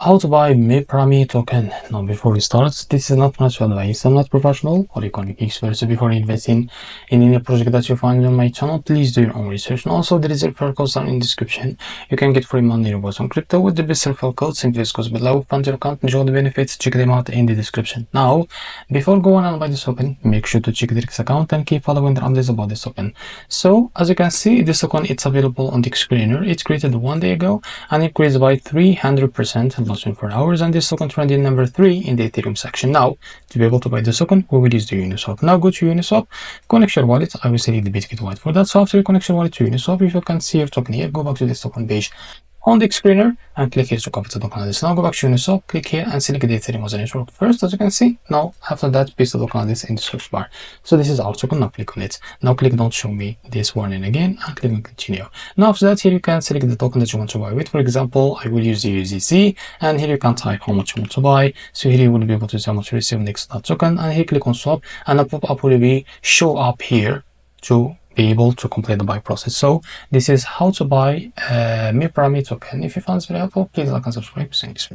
How to buy MIPRAMI token. Now before we start, this is not financial advice. I'm not professional or economic expert, so before investing in any project that you find on my channel, please do your own research. And also there is a referral code down in the description. You can get free money rewards on crypto with the best referral code. Simply goes below, fund your account, enjoy the benefits, check them out in the description. Now before going on buy this token, make sure to check the Rex account and keep following the updates about this token. So as you can see, this token, it's available on the screener. It's created 1 day ago and increased by 300% in last 24 hours, and this token trending number 3 in the Ethereum section. Now to be able to buy this token, we will use the Uniswap. Now go to Uniswap, connect your wallet. I will select the Bitget wallet for that. So after you connect your wallet to Uniswap, if you can see your token here, go back to this token page on the screener and click here to copy the token address. Now go back to Uniswap, click here and select the Ethereum as a network first, as you can see. Now after that, paste the token address in the search bar. So this is our token. Now click on it. Now click don't show me this warning again and click on continue. Now after that, here you can select the token that you want to buy with. For example, I will use the USDC, and here you can type how much you want to buy. So here you will be able to see how much you receive next to that token, and here click on swap, and a pop-up will be show up here to be able to complete the buy process. So this is how to buy MIPRAMI token. If you found this very helpful, please like and subscribe. Thanks for